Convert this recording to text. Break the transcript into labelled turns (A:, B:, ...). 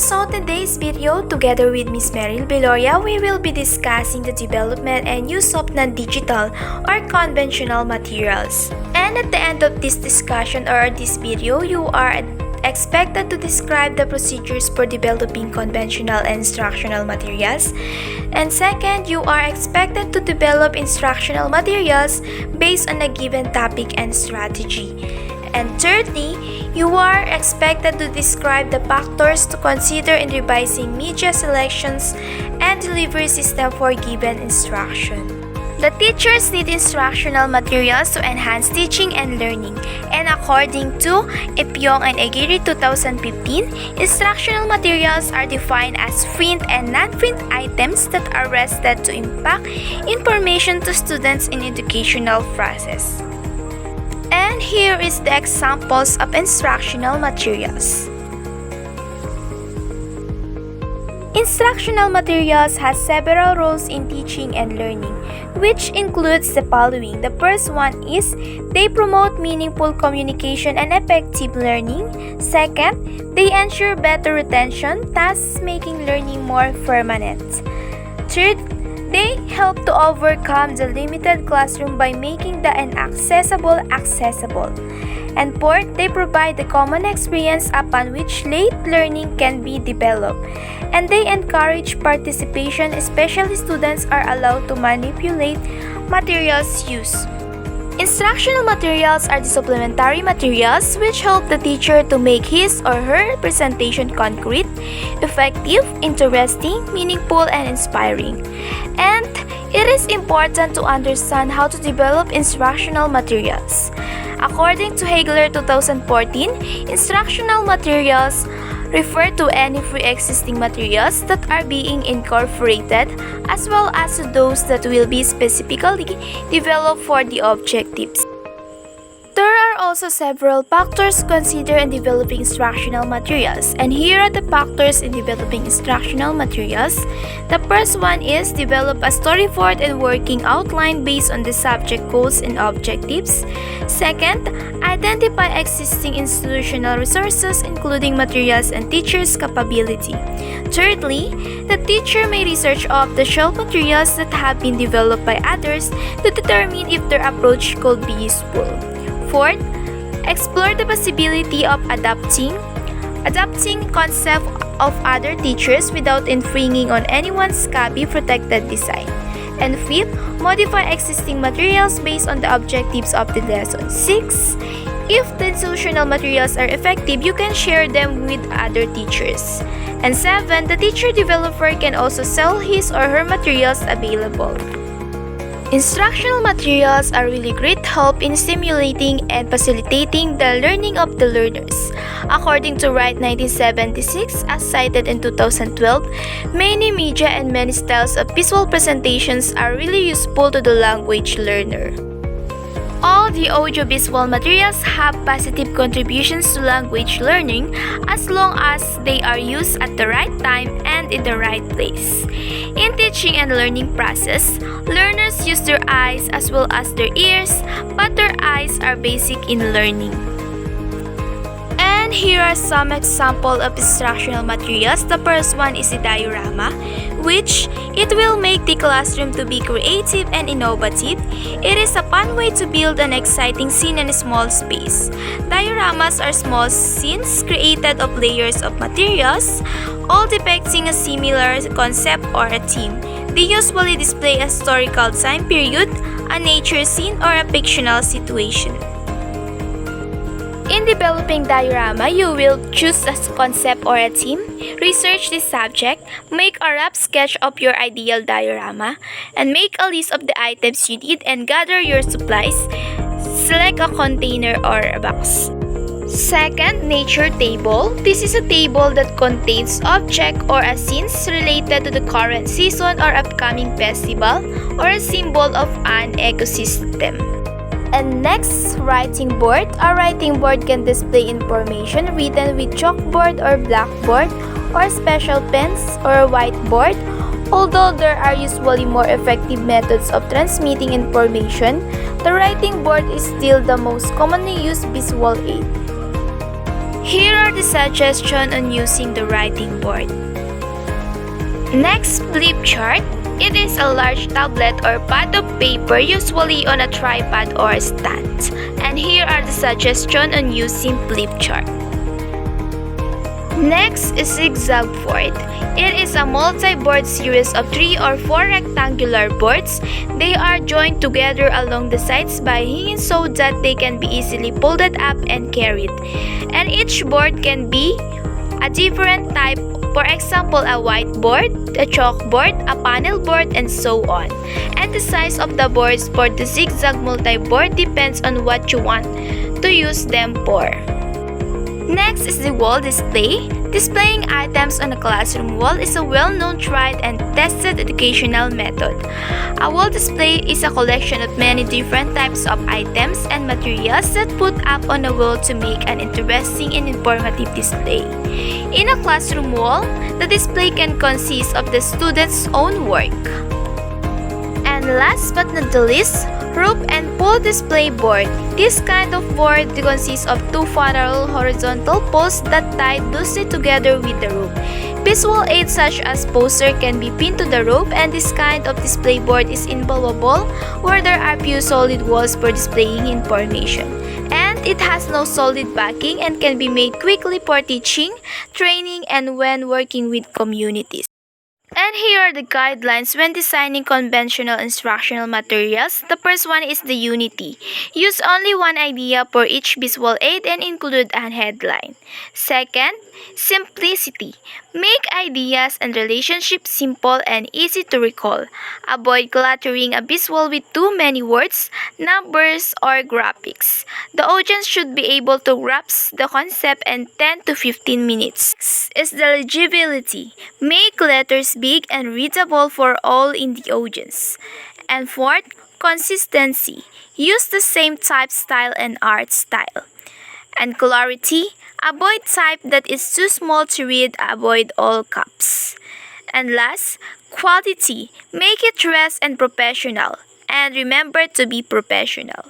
A: So today's video, together with Miss Meryl Beloria, we will be discussing the development and use of non-digital or conventional materials. And at the end of this discussion or this video, you are expected to describe the procedures for developing conventional and instructional materials. And second, you are expected to develop instructional materials based on a given topic and strategy. And thirdly, you are expected to describe the factors to consider in revising media selections and delivery system for given instruction. The teachers need instructional materials to enhance teaching and learning, and according to Epyong and Aguirre 2015, instructional materials are defined as print and non-print items that are rested to impact information to students in educational process. And here is the examples of instructional materials. Instructional materials has several roles in teaching and learning, which includes the following. The first one is they promote meaningful communication and effective learning. Second, they ensure better retention, thus making learning more permanent. Third, they help to overcome the limited classroom by making the inaccessible accessible. And fourth, they provide the common experience upon which late learning can be developed. And they encourage participation, especially students are allowed to manipulate materials used. Instructional materials are the supplementary materials which help the teacher to make his or her presentation concrete, effective, interesting, meaningful, and inspiring. And it is important to understand how to develop instructional materials. According to Hegler 2014, instructional materials refer to any pre-existing materials that are being incorporated, as well as to those that will be specifically developed for the objectives. There are also several factors considered in developing instructional materials, and here are the factors in developing instructional materials. The first one is develop a storyboard and working outline based on the subject goals and objectives. Second, identify existing institutional resources including materials and teachers' capability. Thirdly, the teacher may research off-the-shelf materials that have been developed by others to determine if their approach could be useful. Fourth, explore the possibility of adapting concept of other teachers without infringing on anyone's copy-protected design. And fifth, modify existing materials based on the objectives of the lesson. 6. If the institutional materials are effective, you can share them with other teachers. And 7. The teacher developer can also sell his or her materials available. Instructional materials are really great help in stimulating and facilitating the learning of the learners. According to Wright 1976, as cited in 2012, many media and many styles of visual presentations are really useful to the language learner. All the audiovisual materials have positive contributions to language learning as long as they are used at the right time and in the right place. In teaching and learning process, learners use their eyes as well as their ears, but their eyes are basic in learning. And here are some examples of instructional materials. The first one is a diorama, which it will make the classroom to be creative and innovative. It is a fun way to build an exciting scene in a small space. Dioramas are small scenes created of layers of materials, all depicting a similar concept or a theme. They usually display a historical time period, a nature scene, or a fictional situation. In developing diorama, you will choose a concept or a theme, research the subject, make a rough sketch of your ideal diorama, and make a list of the items you need and gather your supplies. Select a container or a box. Second, nature table. This is a table that contains objects or scenes related to the current season or upcoming festival or a symbol of an ecosystem. And next, writing board. A writing board can display information written with chalkboard or blackboard or special pens or whiteboard. Although there are usually more effective methods of transmitting information, the writing board is still the most commonly used visual aid. Here are the suggestions on using the writing board. Next, flip chart. It is a large tablet or pad of paper, usually on a tripod or stand. And here are the suggestions on using flip chart. Next is zigzag board. It is a multi-board series of 3 or 4 rectangular boards. They are joined together along the sides by hanging so that they can be easily folded up and carried. And each board can be a different type, for example, a whiteboard, a chalkboard, a panel board, and so on. And the size of the boards for the zigzag multi-board depends on what you want to use them for. Next is the wall display. Displaying items on a classroom wall is a well-known, tried, and tested educational method. A wall display is a collection of many different types of items and materials that put up on a wall to make an interesting and informative display. In a classroom wall, the display can consist of the student's own work. And last but not the least, rope and pole display board. This kind of board consists of 2 parallel horizontal poles that tied loosely together with the rope. Visual aids such as poster can be pinned to the rope, and this kind of display board is invaluable where there are few solid walls for displaying information. And it has no solid backing and can be made quickly for teaching, training, and when working with communities. And here are the guidelines when designing conventional instructional materials. The first one is the unity. Use only one idea for each visual aid and include a headline. Second, simplicity. Make ideas and relationships simple and easy to recall. Avoid cluttering a visual with too many words, numbers, or graphics. The audience should be able to grasp the concept in 10 to 15 minutes. Next is the legibility. Make letters big and readable for all in the audience. And fourth, consistency. Use the same type, style, and art style. And clarity. Avoid type that is too small to read. Avoid all caps. And last, quality. Make it dress and professional. And remember to be professional.